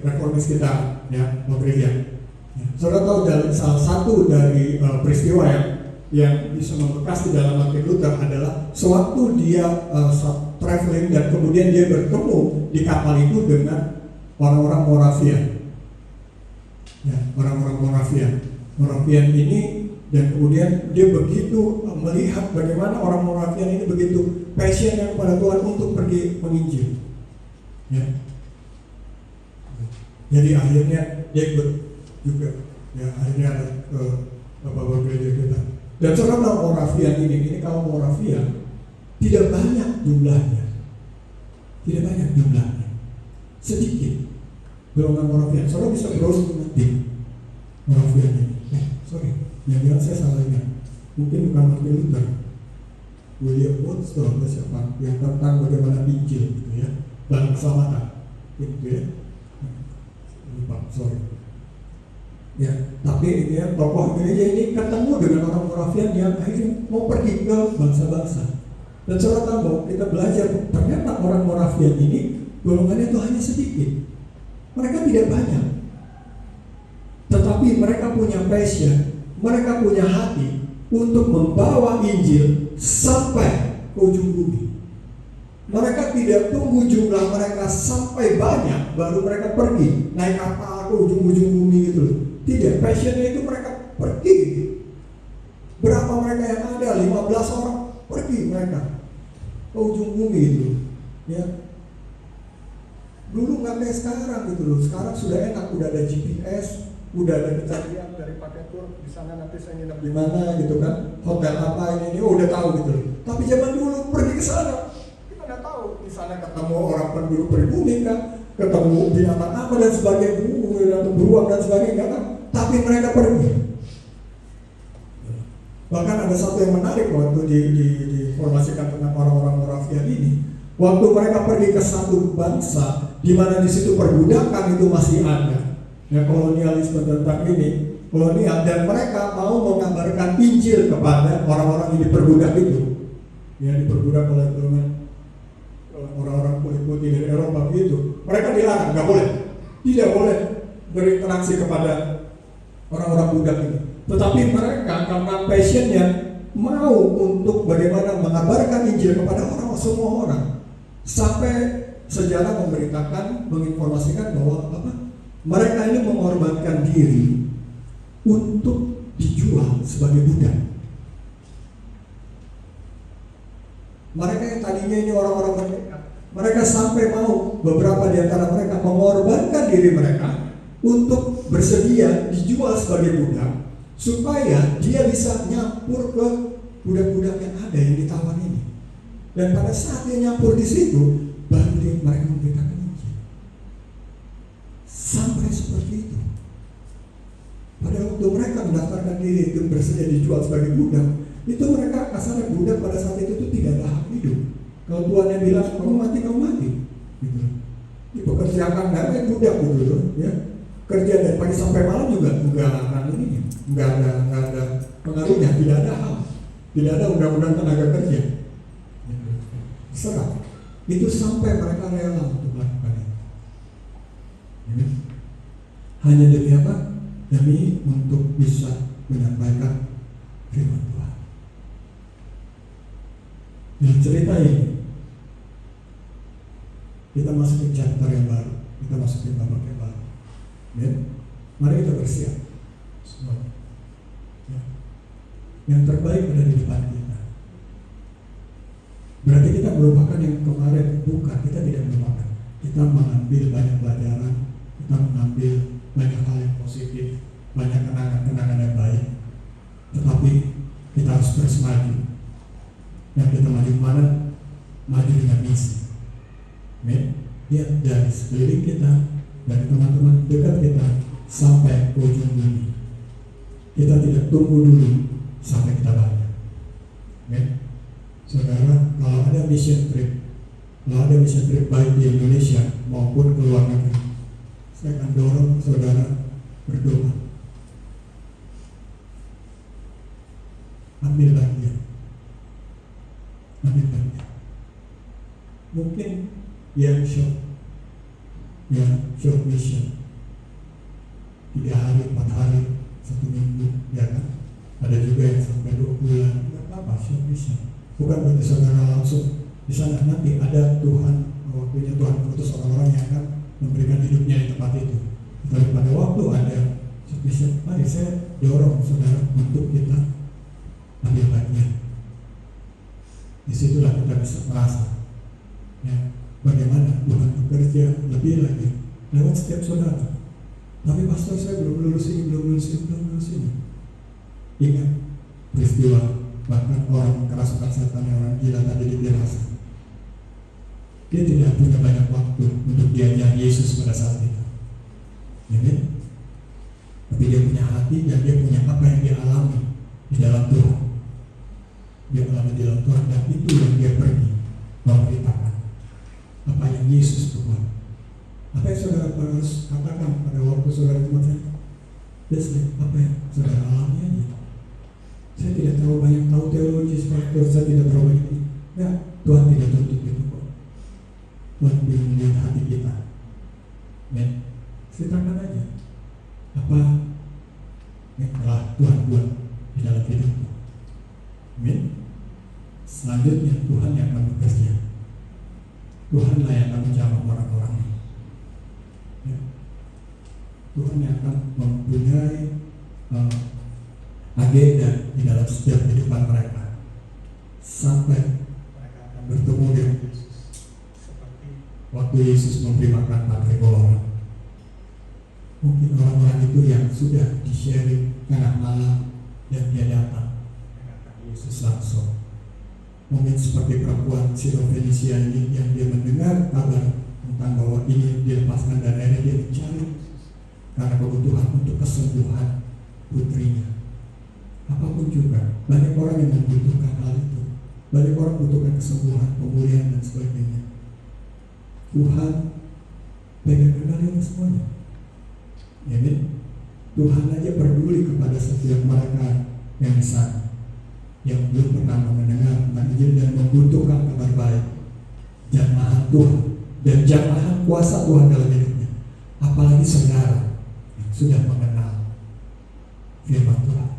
reformis kita, ya, Gereja. Saudara tahu dari salah satu dari peristiwa yang bisa membekas di dalam Martin Luther adalah sewaktu dia traveling dan kemudian dia bertemu di kapal itu dengan orang-orang Moravian. Ya, orang-orang Moravian ini, dan kemudian dia begitu melihat bagaimana orang Moravian ini begitu passion kepada Tuhan untuk pergi menginjil. Ya. Jadi akhirnya dia ikut juga, ya, akhirnya ada bapak-bapak gereja kita. Dan saudara Moravian ini kaum Moravian tidak banyak jumlahnya, sedikit golongan Moravian. Saudara bisa browsing nanti Moravian ini. Yang bilang saya salah ingat, mungkin bukan Martin Luther, William Booth atau siapa yang tentang bagaimana Injil, gitu ya, dan keselamatan, gitu ya. Lupa, ya, tapi ya, tokoh gereja ini ketemu dengan orang Moravian yang akhirnya mau pergi ke bangsa-bangsa. Dan saudara tahu bahwa kita belajar ternyata orang Moravian ini golongannya itu hanya sedikit. Mereka tidak banyak, tetapi mereka punya passion, mereka punya hati untuk membawa Injil sampai ke ujung bumi. Mereka tidak tunggu jumlah mereka sampai banyak baru mereka pergi naik kapal ke ujung-ujung bumi gitu loh. Tidak, passionnya itu mereka pergi. Berapa mereka yang ada? 15 orang pergi mereka ke ujung bumi itu. Ya. Dulu nggak kayak sekarang gitu loh. Sekarang sudah enak, udah ada GPS, udah ada kita lihat dari pakai tour di sana nanti saya nginep di mana gitu kan, hotel apa ini udah tahu gitu loh. Tapi zaman dulu pergi ke sana, kita nggak tahu di sana ketemu orang penduduk pribumi kan, ketemu binatang apa dan sebagainya, atau beruang dan sebagainya, nggak tahu. Tapi mereka pergi. Bahkan ada satu yang menarik waktu diinformasikan tentang orang-orang Moravian ini. Waktu mereka pergi ke satu bangsa, di mana di situ perbudakan itu masih ada, ya, kolonialisme tentang ini, kolonial, dan mereka mau mengabarkan Injil kepada orang-orang yang diperbudak itu, ya, diperbudak oleh orang-orang kulit putih dari Eropa itu. Mereka dilarang, nggak boleh, tidak boleh berinteraksi kepada orang-orang budak ini. Tetapi mereka karena passionnya mau untuk bagaimana mengabarkan Injil kepada orang, semua orang. Sampai sejarah memberitakan, menginformasikan bahwa mereka ini mengorbankan diri untuk dijual sebagai budak. Mereka yang tadinya ini orang-orang merdeka, mereka sampai mau beberapa di antara mereka mengorbankan diri mereka untuk bersedia dijual sebagai budak supaya dia bisa nyampur ke budak-budak yang ada yang ditawan ini. Dan pada saat dia nyampur di situ, baru mereka memberitakan Injil. Sampai seperti itu. Pada waktu mereka mendaftarkan diri itu bersedia dijual sebagai budak, itu mereka kasarnya budak pada saat itu tuh tidak ada hak hidup. Kalau tuannya bilang kamu mati, gitu. Dipekerjakan nggak budak gitu, ya. Kerja dari pagi sampai malam juga nggak ada pengaruhnya, tidak ada hal, tidak ada undang-undang tenaga kerja. Serah. Itu sampai mereka rela untuk melakukan itu. Hanya demi apa? Demi untuk bisa menyampaikan firman Tuhan. Dalam cerita ini kita masuk ke chapter yang baru, kita masuk ke babak yang baru. Ya? Mari kita bersiap semuanya. Ya. Yang terbaik ada di depan kita. Berarti kita melupakan yang kemarin, bukan, kita tidak melupakan. Kita mengambil banyak pelajaran, kita mengambil banyak hal yang positif, banyak kenangan-kenangan yang baik. Tetapi kita harus terus maju. Yang kita maju kemana? Maju dengan misi. Lihat dari sekeliling kita, dari teman-teman dekat kita sampai ke ujung bumi. Kita tidak tunggu dulu sampai kita banyak. Saudara, kalau ada mission trip baik di Indonesia maupun ke luar negeri, saya akan dorong saudara berdoa. Ambil bagian. Mungkin yang short mission 3 hari, 4 hari, 1 minggu, ya kan? Ada juga yang sampai 2 bulan, tidak apa-apa, short mission. Bukan berarti saudara langsung di sana, nanti ada Tuhan, waktunya Tuhan mengutus orang-orang yang akan memberikan hidupnya di tempat itu. Tapi pada waktu ada short mission, mari saya dorong saudara untuk kita ambil bagian. Disitulah kita bisa merasa, ya, bagaimana Tuhan bekerja lebih lagi lewat setiap saudara. Tapi pastor, saya belum lulus ini. Ingat peristiwa bahkan orang kerasukan setan yang orang gila tadi di Gerasa. Dia tidak punya banyak waktu untuk diajar Yesus pada saat itu. Amin. Tapi dia punya hati dan dia punya apa yang dia alami di dalam Tuhan. Dia alami di dalam Tuhan, dan itu yang dia pergi memberitakan apa yang Yesus buat. Apa yang saudara harus katakan pada waktu saudara kemarin? Apa yang saudara alami aja. Saya tidak terlalu banyak tahu teologi seperti itu, saya tidak terlalu banyak. Ya, Tuhan tidak tuntut itu kok. Tuhan ingin melihat hati kita. Ya, ceritakan aja apa yang telah Tuhan buat di dalam hidupmu. Amin. Selanjutnya Tuhan yang akan bekerja. Tuhanlah yang akan menjawab orang-orang ini. Ya. Tuhan yang akan mempunyai agenda di dalam setiap kehidupan mereka sampai mereka akan bertemu dengan Yesus, seperti waktu Yesus memberi makan 4.000 orang. Mungkin orang-orang itu yang sudah di-sharing tengah malam dan dia datang dengan Yesus langsung. Mungkin seperti perempuan Sirofenisia ini yang dia mendengar kabar tentang bahwa ini dilepaskan dan akhirnya dia mencari karena kebutuhan untuk kesembuhan putrinya. Apapun juga, banyak orang yang membutuhkan hal itu. Banyak orang membutuhkan kesembuhan, pemulihan dan sebagainya. Tuhan pegang kendali semuanya. Amin. Tuhan aja peduli kepada setiap mereka yang di sana, yang belum pernah mendengar tentang Injil dan membutuhkan kabar baik. Jamaah Tuhan dan jamaah kuasa Tuhan dalam hidupnya. Apalagi saudara yang sudah mengenal firman Tuhan.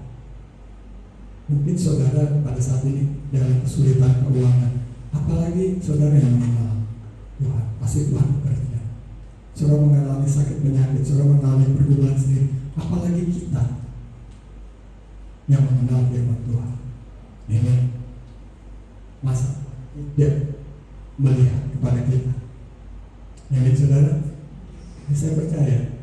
Mungkin saudara pada saat ini dalam kesulitan keuangan, apalagi saudara yang mengenal Tuhan, pasti Tuhan bekerja. Saudara mengalami sakit penyakit, saudara mengalami pergumulan sendiri, apalagi kita yang mengenal firman Tuhan. Ini masa tidak melihat kepada kita. Yang saudara, saya percaya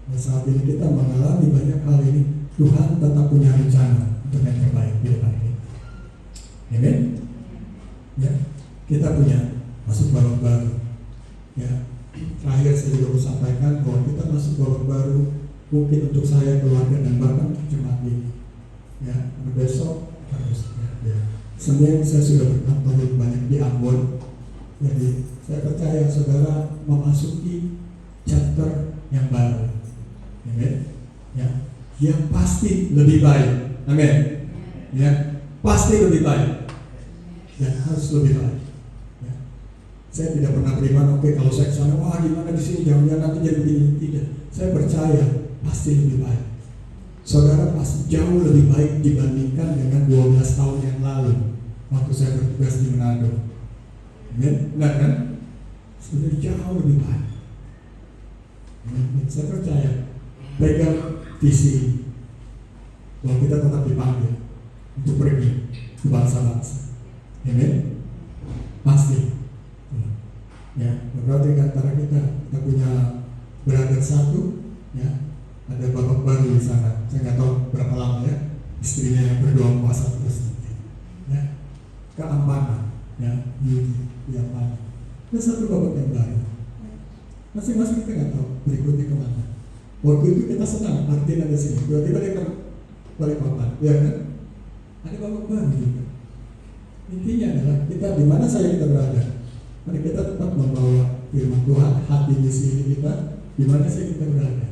Dan saat ini kita mengalami banyak hal ini, Tuhan tetap punya rencana untuk yang terbaik di depan kita. Amin. Ya, kita punya masuk babak baru. Ya, terakhir saya juga mau sampaikan bahwa kita masuk babak baru mungkin untuk saya, keluarga, dan bahkan jemaat ini. Ya, besok harus ya. Senin saya sudah berkantor banyak di Ambon. Jadi saya percaya saudara memasuki chapter yang baru. Amin. Ya, yang pasti lebih baik. Amin. Ya, pasti lebih baik dan harus lebih baik. Ya. Saya tidak pernah beriman, oke kalau saya kesana, wah gimana di sini, jangan-jangan nanti jadi begini. Tidak. Saya percaya pasti lebih baik. Saudara pasti jauh lebih baik dibandingkan dengan 12 tahun yang lalu waktu saya bertugas di Manado. Amin. Benar kan? Sudah jauh lebih baik. Amin. Saya percaya pegang visi bahwa kita tetap dipanggil untuk pergi ke bangsa-bangsa. Amin. Pasti. Ya, berarti antara kita punya brother satu, ya, ada babak baru di sana. Saya nggak tahu berapa lama ya, istrinya yang berdoa puasa terus nanti. Ya, keamanan, ya, yang mana? Ada satu babak yang baru. Masing-masing kita nggak tahu berikutnya kemana. Waktu itu kita senang, Martin ada sini. Tiba-tiba dia ke Balikpapan, ya kan? Ada babak baru juga. Intinya adalah kita di mana saja kita berada, mari kita tetap membawa firman Tuhan, hati misi ini kita, di mana saja kita berada.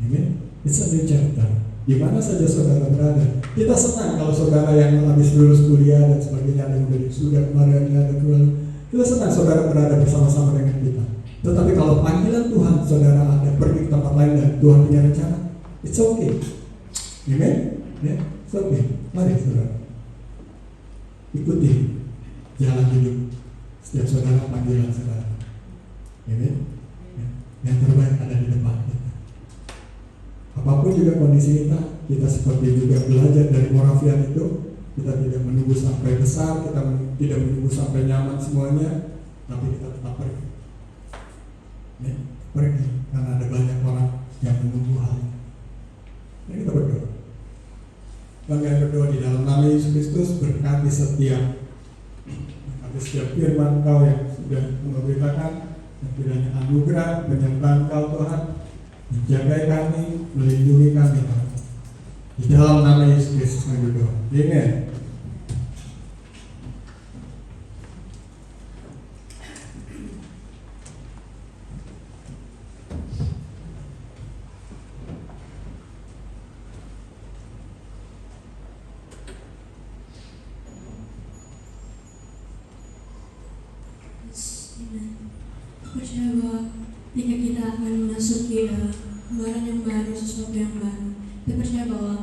Amin. It's a new chapter. Di mana saja saudara berada, kita senang kalau saudara yang habis lulus kuliah dan sebagainya, ada yang sudah kemarin, ada kemarin, kita senang saudara berada bersama-sama dengan kita. Tetapi kalau panggilan Tuhan saudara ada pergi ke tempat lain dan Tuhan punya rencana, it's okay. Amen. Ya, it's okay. Mari saudara ikuti jalan hidup setiap saudara, panggilan saudara. Amen. Ya. Yang terbaik ada di depan kita. Apapun juga kondisi kita seperti juga belajar dari Moravian itu, kita tidak menunggu sampai besar, kita tidak menunggu sampai nyaman semuanya, tapi kita tetap pergi. Ya, pergi karena ada banyak orang yang menunggu hal ini. Ini kita berdoa. Kami berdoa di dalam nama Yesus Kristus, berkati setiap firman Kau yang sudah memberitakan, dan kiranya anugerah penyembahan Kau Tuhan menjaga kami, melindungi kami Tuhan. Di dalam nama Yesus Kristus kami berdoa. Amen. Percaya bahwa ketika kita akan memasuki lembaran yang baru, sesuatu yang baru, kita percaya bahwa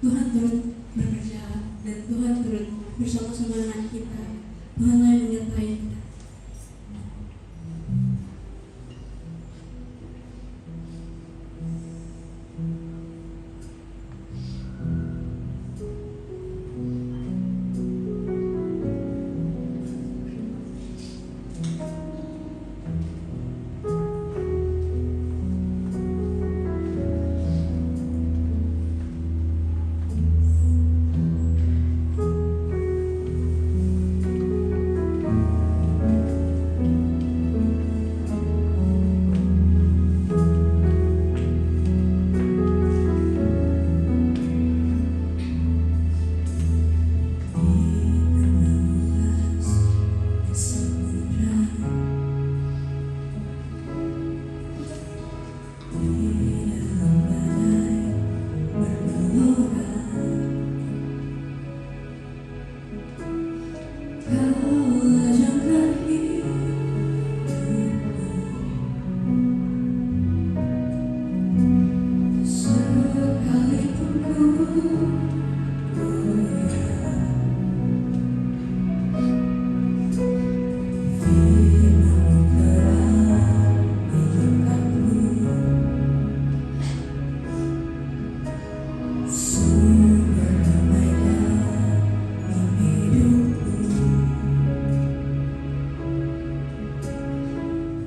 Tuhan turut bekerja dan Tuhan turut bersama-sama dengan kita. Tuhan yang menyertai kita.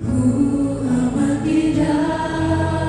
Ku amat tidak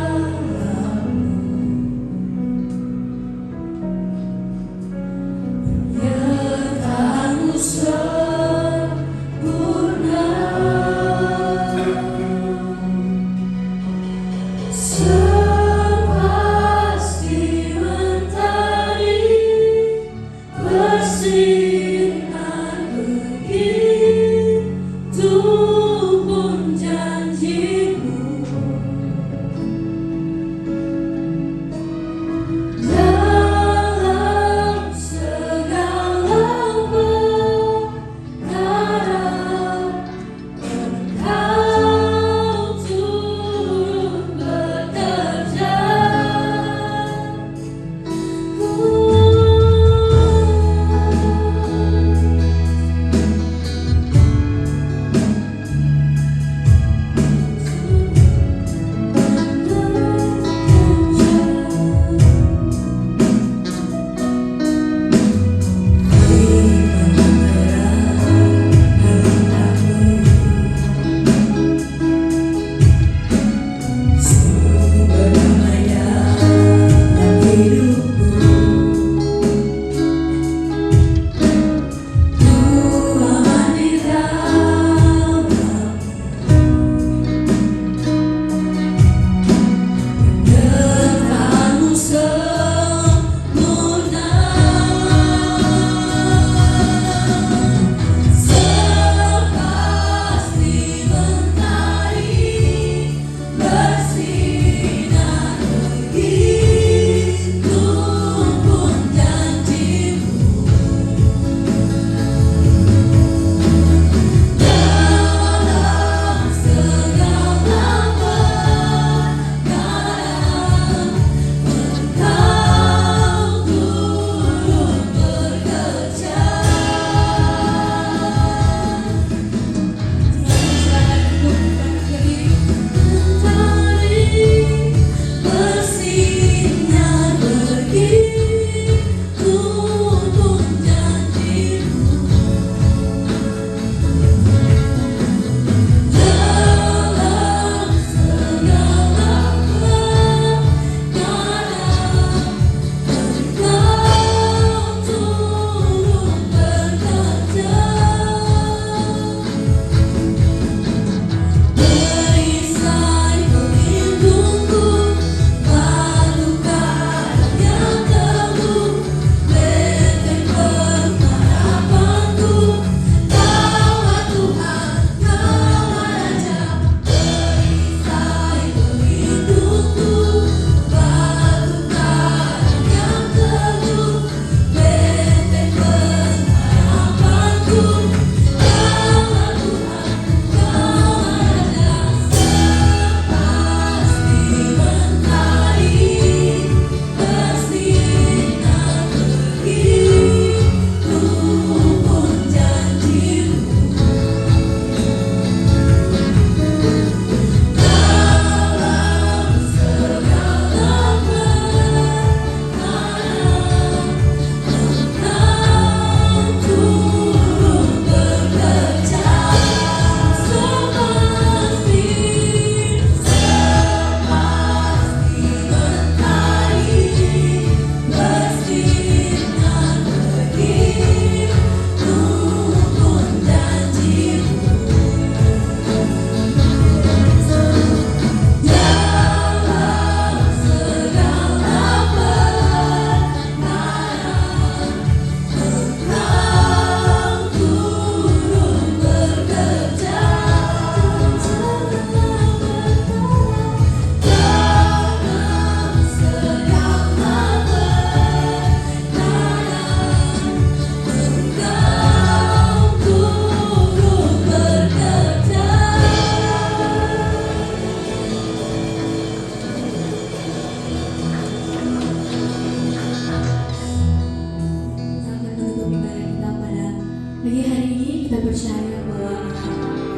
Pagi hari ini kita percaya bahwa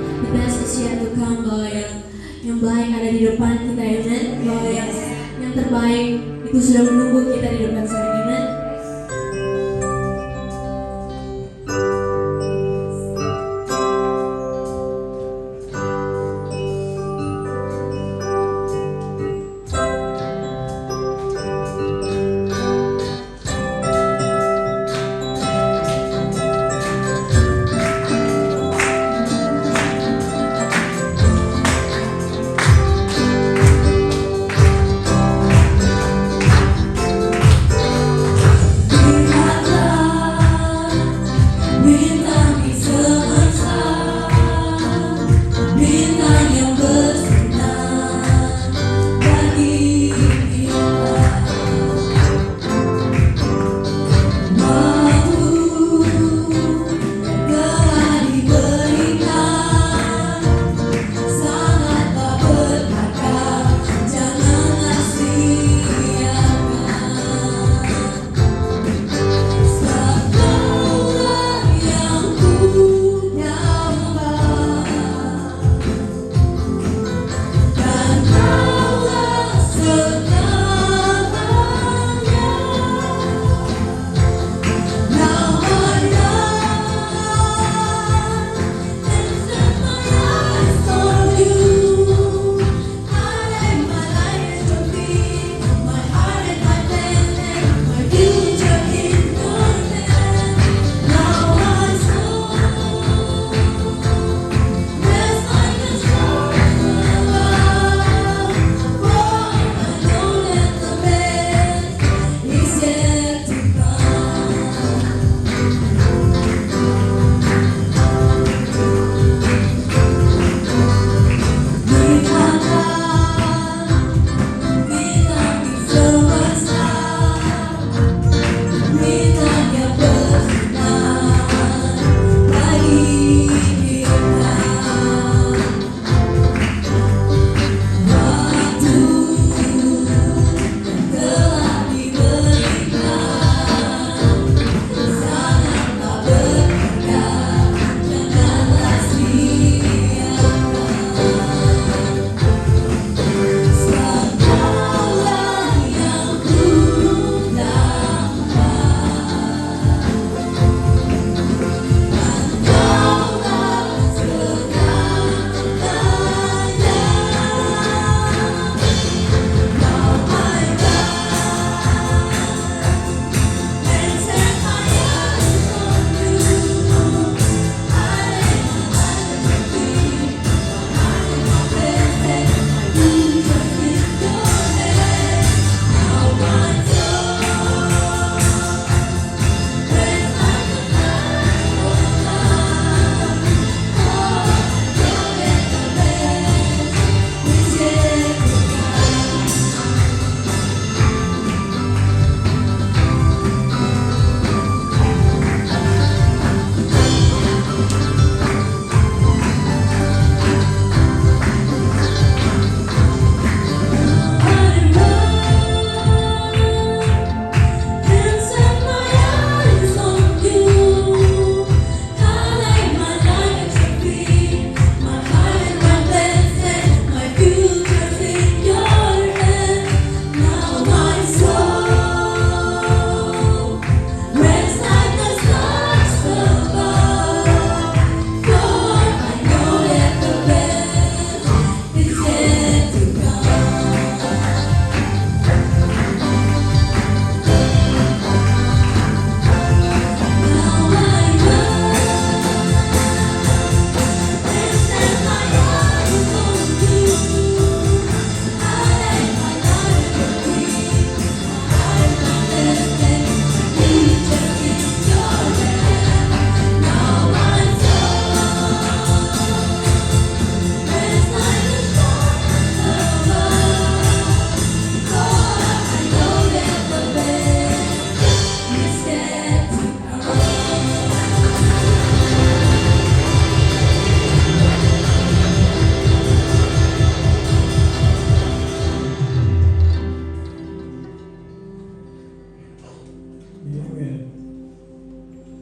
the best is yet to come, bahwa yang baik ada di depan kita, amen. Bahwa yang terbaik itu sudah menunggu kita di depan sana, amen.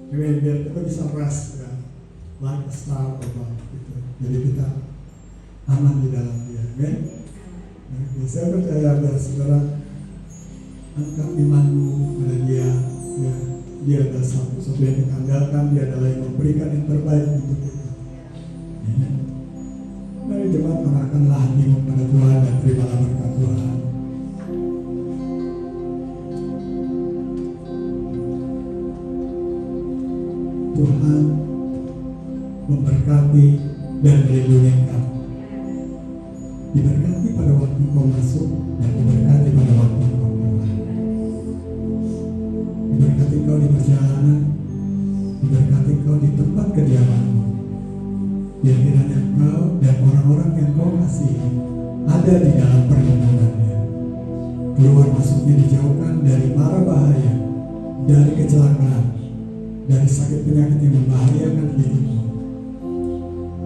Biar kita bisa rest ya, like a star above gitu. Jadi kita aman di dalam Dia. Amen. Nah, saya percaya bahwa saudara angkat imanmu pada Dia. Ya, Dia adalah satu yang kita andalkan. Dia adalah yang memberikan yang terbaik untuk kita. Amen. Mari jemaat arahkanlah hatimu pada Tuhan dan terimalah berkat Tuhan. Tuhan memberkati dan melindungi engkau. Diberkati pada waktu engkau masuk dan diberkati pada waktu engkau keluar. Diberkati engkau di perjalanan, diberkati engkau di tempat kediamanmu. Biar kiranya engkau dan orang-orang yang kau kasihi ada di dalam perlindungannya. Keluar masuknya dijauhkan dari mara bahaya, dari kecelakaan, dari sakit penyakit yang membahayakan hidupmu.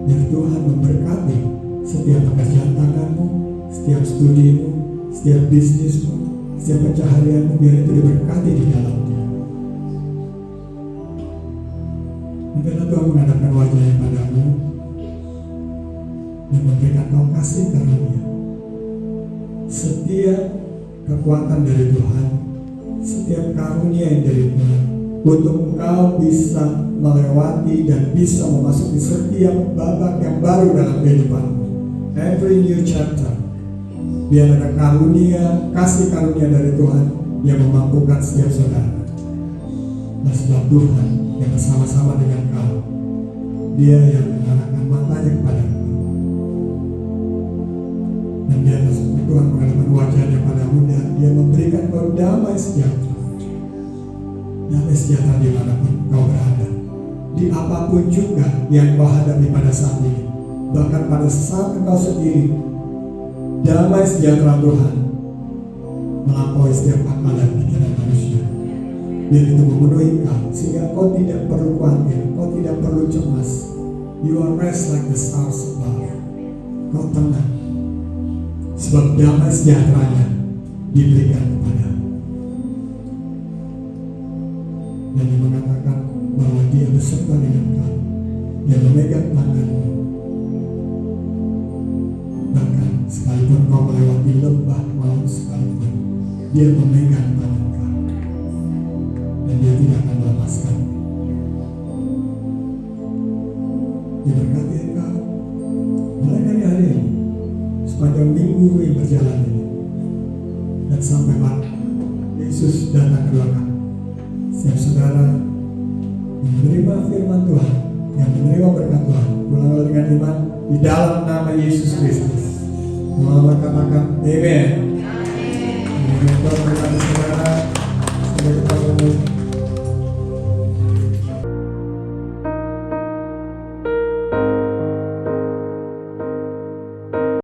Biar Tuhan memberkati setiap pekerjaan tanganmu, setiap studimu, setiap bisnismu, setiap pencaharianmu, biar itu diberkati di dalamnya. Biarlah Tuhan menghadapkan wajahnya padamu dan memberikan kau kasih karunia. Setiap kekuatan dari Tuhan, setiap karunia yang dari Tuhan, untuk engkau bisa melewati dan bisa memasuki setiap babak yang baru dalam kehidupanmu. Every new chapter. Biar ada karunia, kasih karunia dari Tuhan yang memampukan setiap saudara. Dan sebab Tuhan yang bersama-sama dengan kau, Dia yang mengarahkan matanya kepada engkau. Dan Dia Tuhan menghadapkan wajahnya padamu dan Dia memberikan kau damai sejahtera. Damai sejahtera dimanapun kau berada, di apapun juga yang kau hadapi pada saat ini, bahkan pada saat engkau sendiri. Damai sejahtera Tuhan melampaui setiap akal dan pikiran manusia. Biar itu memenuhi kau, sehingga kau tidak perlu khawatir, kau tidak perlu cemas. You are rest like the stars above. Kau tenang, sebab damai sejahteranya diberikan kepadamu. Dan Dia mengatakan bahwa Dia beserta dengan kau. Dia memegang tanganmu. Bahkan sekalipun kau melewati lembah maut sekalipun, Dia memegang tangan kau. Dan Dia tidak akan melepaskan. Diberkati engkau mulai dari hari ini, sepanjang minggu yang berjalan ini, dan sampai waktu Yesus datang kedua kali. Setiap saudara yang menerima firman Tuhan, yang menerima berkat Tuhan, pulanglah dengan iman di dalam nama Yesus Kristus. Semua katakan Amen. Amen.